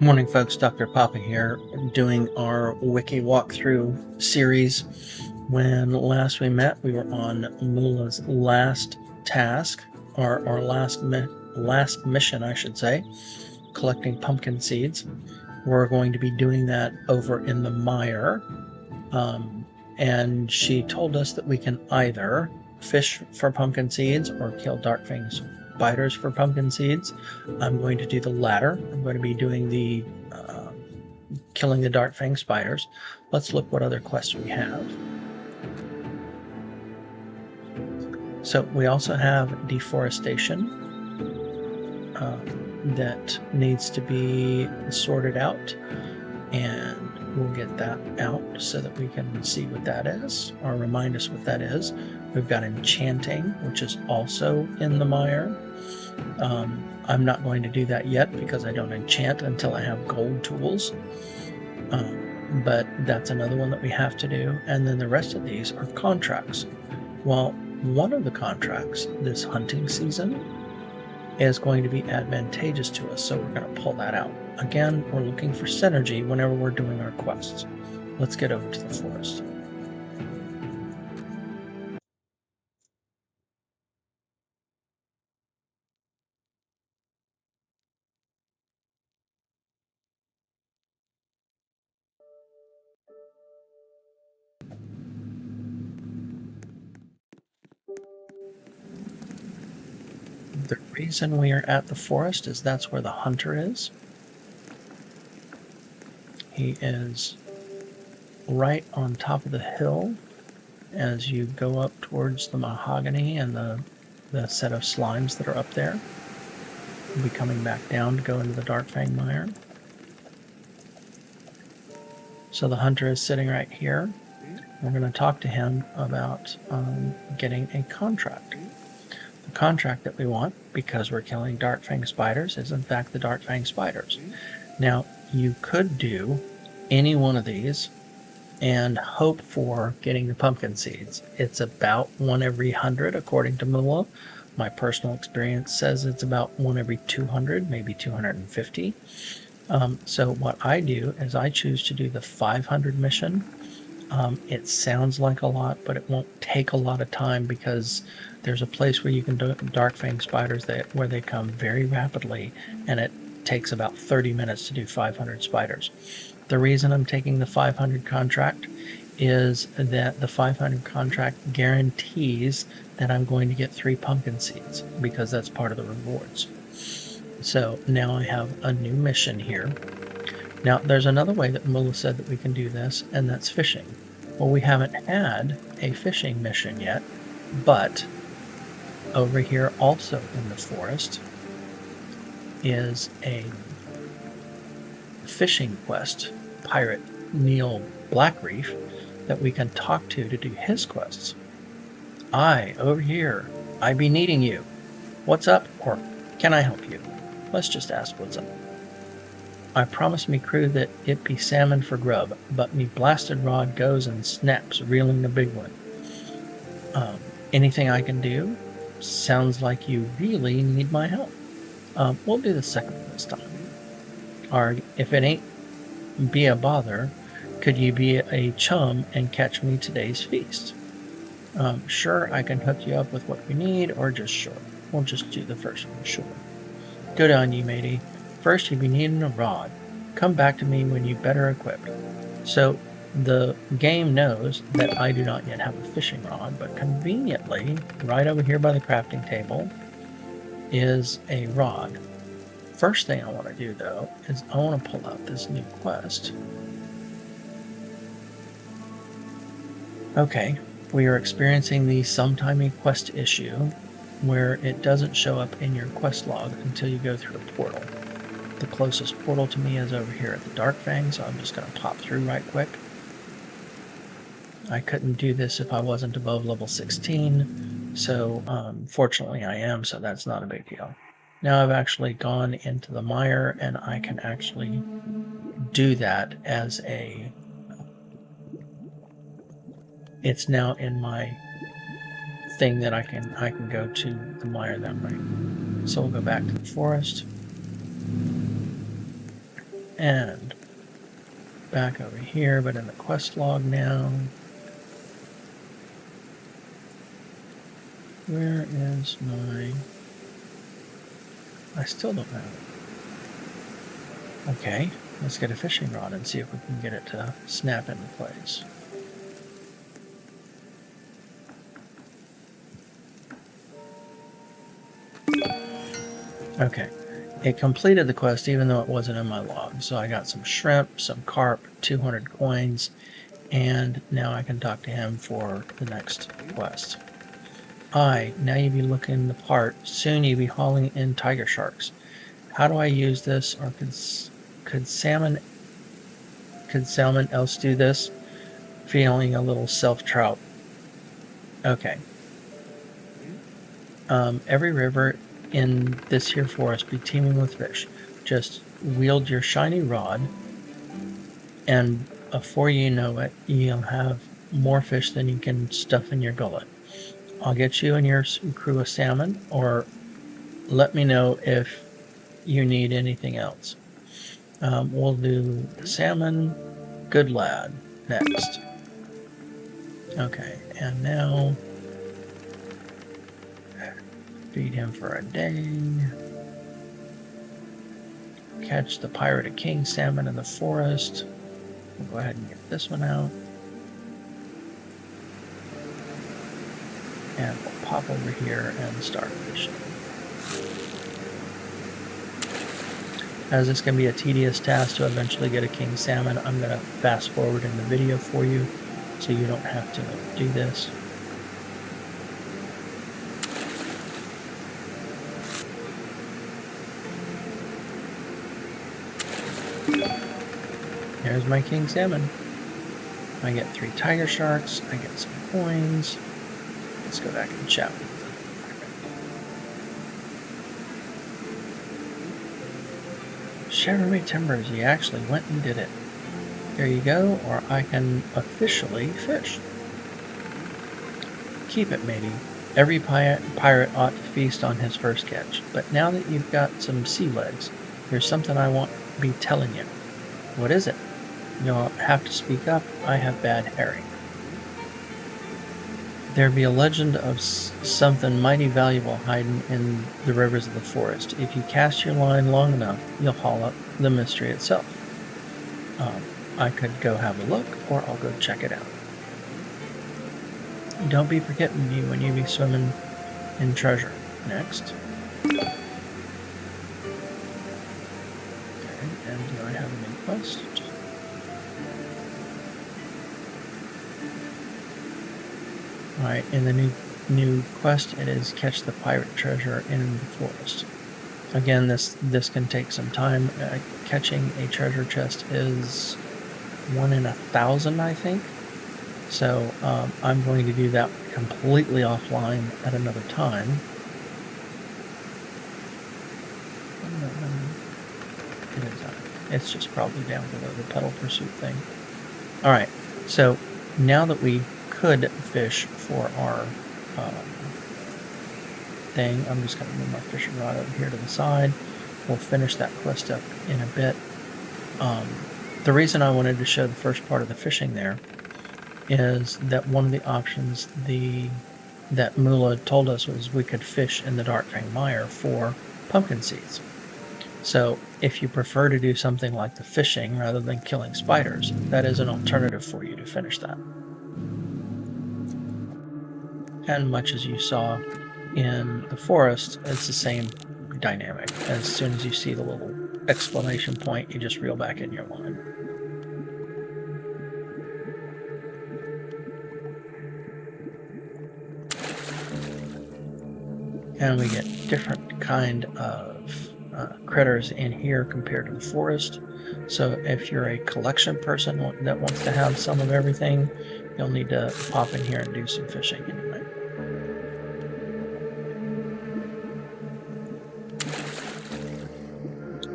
Morning, folks. Dr. Papa here, doing our Wiki walkthrough series. When last we met, we were on Mula's last task, or our last mission, I should say, collecting pumpkin seeds. We're going to be doing that over in the mire, and she told us that we can either fish for pumpkin seeds or kill darkfang spiders for pumpkin seeds. I'm going to do the latter. I'm going to be doing the killing the darkfang spiders. Let's look what other quests we have. So we also have deforestation that needs to be sorted out, and we'll get that out so that we can see what that is, or remind us what that is. We've got enchanting, which is also in the mire. I'm not going to do that yet because I don't enchant until I have gold tools. But that's another one that we have to do. And then the rest of these are contracts. Well, one of the contracts this hunting season is going to be advantageous to us, so we're going to pull that out. Again, we're looking for synergy whenever we're doing our quests. Let's get over to the forest. The reason we are at the forest is that's where the hunter is. He is right on top of the hill as you go up towards the mahogany and the set of slimes that are up there. We'll be coming back down to go into the darkfang mire. So the hunter is sitting right here. We're going to talk to him about getting a contract. The contract that we want, because we're killing darkfang spiders, is in fact the darkfang spiders. Now, you could do any one of these and hope for getting the pumpkin seeds. It's about 1 every 100 according to Mula. My personal experience says it's about 1 every 200, maybe 250. So what I do is I choose to do the 500 mission. It sounds like a lot, but it won't take a lot of time because there's a place where you can do darkfang spiders where they come very rapidly, and it takes about 30 minutes to do 500 spiders. The reason I'm taking the 500 contract is that the 500 contract guarantees that I'm going to get 3 pumpkin seeds because that's part of the rewards. So now I have a new mission here. Now there's another way that Mula said that we can do this, and that's fishing. Well, we haven't had a fishing mission yet, but over here also in the forest is a fishing quest, pirate Neil Blackreef, that we can talk to do his quests. Over here, I be needing you. What's up, or can I help you? Let's just ask what's up. I promised me crew that it be salmon for grub, but me blasted rod goes and snaps, reeling the big one. Anything I can do? Sounds like you really need my help. We'll do the second one this time. Or if it ain't be a bother, could you be a chum and catch me today's feast? Sure, I can hook you up with what you need, or just sure. We'll just do the first one, sure. Good on you, matey. First, you'll be needing a rod. Come back to me when you're better equipped. So the game knows that I do not yet have a fishing rod, but conveniently, right over here by the crafting table is a rod. First thing I want to do, though, is I want to pull out this new quest. Okay, we are experiencing the sometimey quest issue where it doesn't show up in your quest log until you go through a portal. The closest portal to me is over here at the Darkfang, so I'm just going to pop through right quick. I couldn't do this if I wasn't above level 16, so fortunately I am, so that's not a big deal. Now I've actually gone into the mire, and I can actually do that as a... It's now in my thing that I can go to the mire that way. So we'll go back to the forest. And back over here, but in the quest log now. Where is my... I still don't have it. Okay, let's get a fishing rod and see if we can get it to snap into place. Okay, it completed the quest even though it wasn't in my log. So I got some shrimp, some carp, 200 coins, and now I can talk to him for the next quest. Now you be looking the part. Soon you be hauling in tiger sharks. How do I use this? Or could salmon else do this? Feeling a little self-trout. Okay. Every river in this here forest be teeming with fish. Just wield your shiny rod, and before you know it, you'll have more fish than you can stuff in your gullet. I'll get you and your crew of salmon, or let me know if you need anything else. We'll do salmon, good lad, next. Okay, and now feed him for a day. Catch the pirated king salmon in the forest. We'll go ahead and get this one out. And we'll pop over here and start fishing. As this can be a tedious task to eventually get a king salmon, I'm going to fast forward in the video for you so you don't have to do this. There's my king salmon. I get 3 tiger sharks, I get some coins. Let's go back and chat with them. Chevremy Timbers, you actually went and did it. There you go, or I can officially fish. Keep it, matey. Every pirate ought to feast on his first catch. But now that you've got some sea legs, there's something I want to be telling you. What is it? You'll have to speak up. I have bad herring. There be a legend of something mighty valuable hiding in the rivers of the forest. If you cast your line long enough, you'll haul up the mystery itself. I could go have a look, or I'll go check it out. Don't be forgetting me when you be swimming in treasure. Next. Okay, and do I have a new quest? Alright, in the new quest, it is catch the pirate treasure in the forest. Again, this can take some time. Catching a treasure chest is 1 in 1,000, I think. So I'm going to do that completely offline at another time. It's just probably down below the pedal pursuit thing. Alright, so now that we could fish for our thing, I'm just going to move my fishing rod over here to the side. We'll finish that quest up in a bit. The reason I wanted to show the first part of the fishing there is that one of the options that Mula told us was we could fish in the Darkfang Mire for pumpkin seeds. So if you prefer to do something like the fishing rather than killing spiders, that is an alternative for you to finish that. And much as you saw in the forest, it's the same dynamic. As soon as you see the little exclamation point, you just reel back in your line. And we get different kind of critters in here compared to the forest. So if you're a collection person that wants to have some of everything, you'll need to pop in here and do some fishing anyway.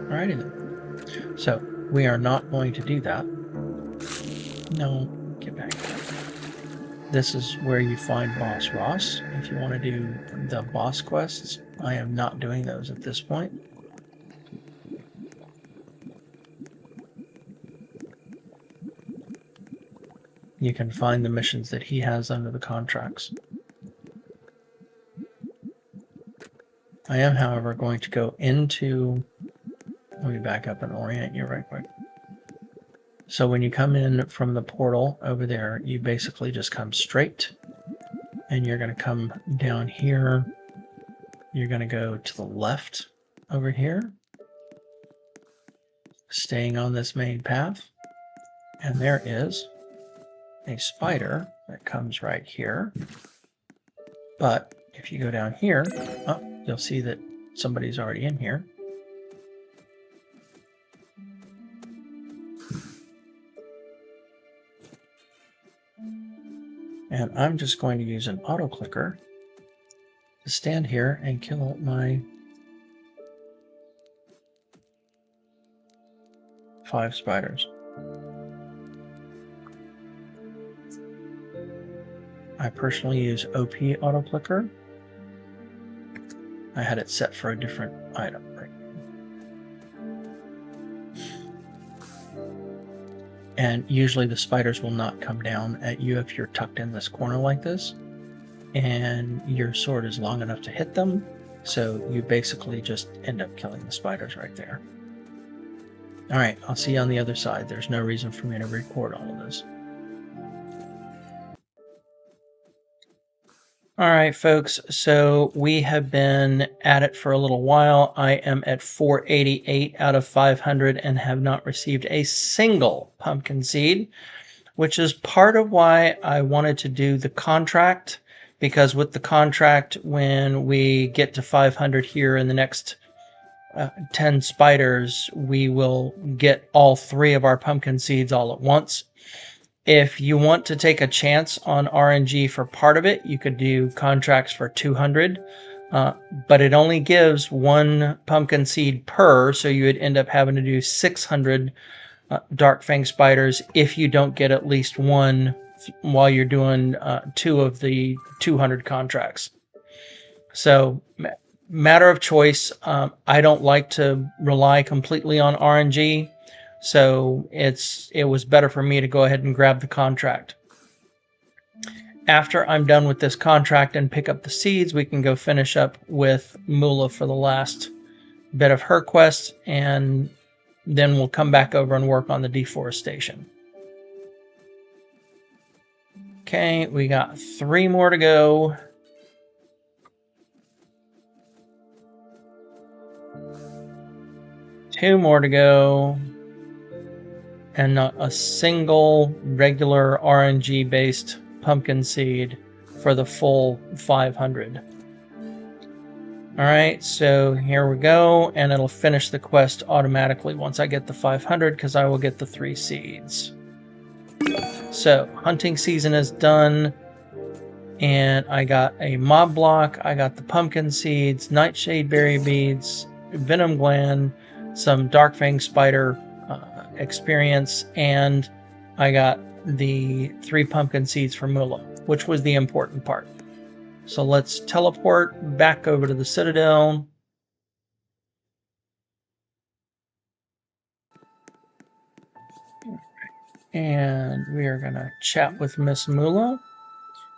Alrighty then. So we are not going to do that. No, get back. This is where you find Boss Ross. If you want to do the boss quests, I am not doing those at this point. you can find the missions that he has under the contracts. I am, however, going to go into, let me back up and orient you right quick. So when you come in from the portal over there, you basically just come straight, and you're going to come down here. You're going to go to the left over here, staying on this main path, and there is a spider that comes right here. But if you go down here, you'll see that somebody's already in here. And I'm just going to use an auto clicker to stand here and kill my 5 spiders. I personally use OP auto clicker. I had it set for a different item. Right? And usually the spiders will not come down at you if you're tucked in this corner like this, and your sword is long enough to hit them, so you basically just end up killing the spiders right there. Alright, I'll see you on the other side. There's no reason for me to record all of this. Alright folks, so we have been at it for a little while. I am at 488 out of 500 and have not received a single pumpkin seed, which is part of why I wanted to do the contract, because with the contract, when we get to 500 here in the next 10 spiders, we will get all 3 of our pumpkin seeds all at once. If you want to take a chance on RNG for part of it, you could do contracts for 200, but it only gives 1 pumpkin seed per, so you would end up having to do 600 dark fang spiders if you don't get at least 1 while you're doing 2 of the 200 contracts. So matter of choice. I don't like to rely completely on RNG. So it was better for me to go ahead and grab the contract. After I'm done with this contract and pick up the seeds, we can go finish up with Mula for the last bit of her quest, and then we'll come back over and work on the deforestation. Okay, we got 3 more to go. Two more to go. And not a single regular RNG based pumpkin seed for the full 500. Alright, so here we go, and it'll finish the quest automatically once I get the 500, because I will get the 3 seeds. So, hunting season is done, and I got a mob block, I got the pumpkin seeds, nightshade berry beads, venom gland, some dark fang spider experience, and I got the 3 pumpkin seeds for Mula, which was the important part. So let's teleport back over to the Citadel. And we are going to chat with Miss Mula.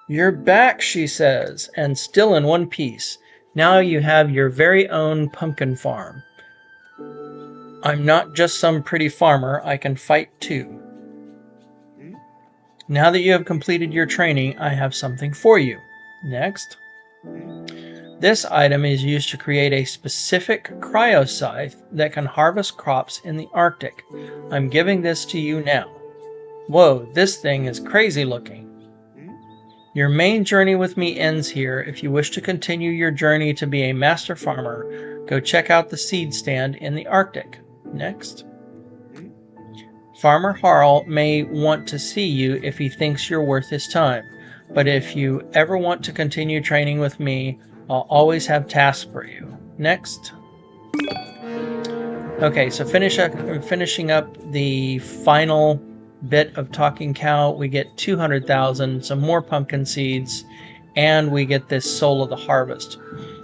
You're back, she says, and still in one piece. Now you have your very own pumpkin farm. I'm not just some pretty farmer, I can fight too. Now that you have completed your training, I have something for you. Next. This item is used to create a specific cryo scythe that can harvest crops in the Arctic. I'm giving this to you now. Whoa, this thing is crazy looking. Your main journey with me ends here. If you wish to continue your journey to be a master farmer, go check out the seed stand in the Arctic. Next. Farmer Harl may want to see you if he thinks you're worth his time, but if you ever want to continue training with me, I'll always have tasks for you. Next. Okay, so finishing up the final bit of Talking Cow, we get 200,000, some more pumpkin seeds, and we get this Soul of the Harvest.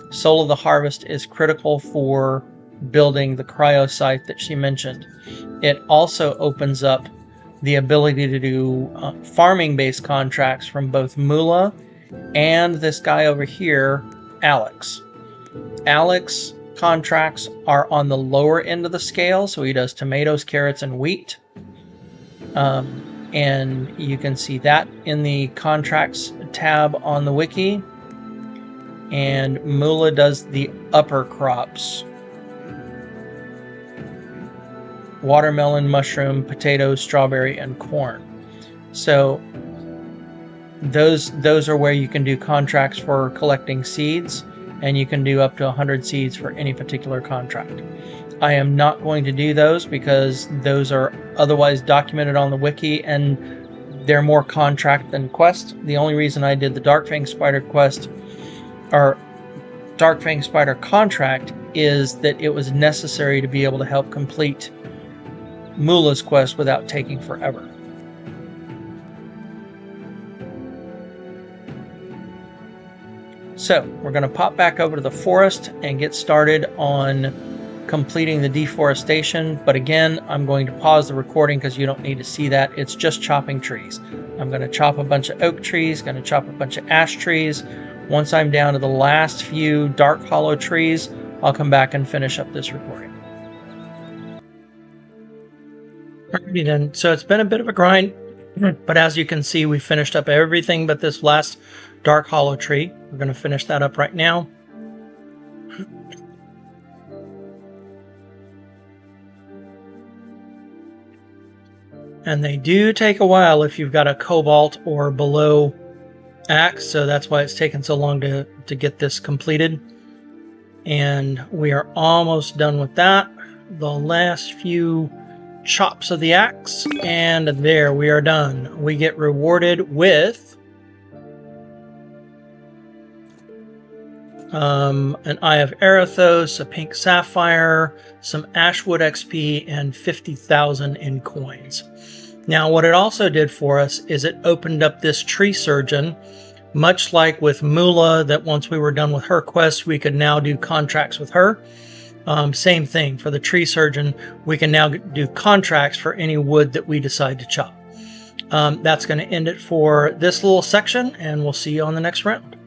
Soul of the Harvest is critical for building the cryo site that she mentioned. It also opens up the ability to do farming-based contracts from both Mula and this guy over here, Alex. Alex contracts are on the lower end of the scale, so he does tomatoes, carrots, and wheat. And you can see that in the contracts tab on the wiki. And Mula does the upper crops: watermelon, mushroom, potato, strawberry, and corn. So those are where you can do contracts for collecting seeds, and you can do up to 100 seeds for any particular contract. I am not going to do those because those are otherwise documented on the wiki, and they're more contract than quest. The only reason I did the Darkfang Spider quest, or Darkfang Spider contract, is that it was necessary to be able to help complete Mula's quest without taking forever. So we're going to pop back over to the forest and get started on completing the deforestation. But again, I'm going to pause the recording because you don't need to see that. It's just chopping trees. I'm going to chop a bunch of oak trees, going to chop a bunch of ash trees. Once I'm down to the last few dark hollow trees, I'll come back and finish up this recording. Alrighty then, so it's been a bit of a grind, but as you can see, we finished up everything but this last dark hollow tree. We're going to finish that up right now. And they do take a while if you've got a cobalt or below axe, so that's why it's taken so long to get this completed. And we are almost done with that. The last few chops of the axe, and there we are done. We get rewarded with an Eye of Arathos, a pink sapphire, some Ashwood XP, and 50,000 in coins. Now what it also did for us is it opened up this tree surgeon, much like with Mula, that once we were done with her quest, we could now do contracts with her. Same thing for the tree surgeon. We can now do contracts for any wood that we decide to chop. That's going to end it for this little section, and we'll see you on the next round.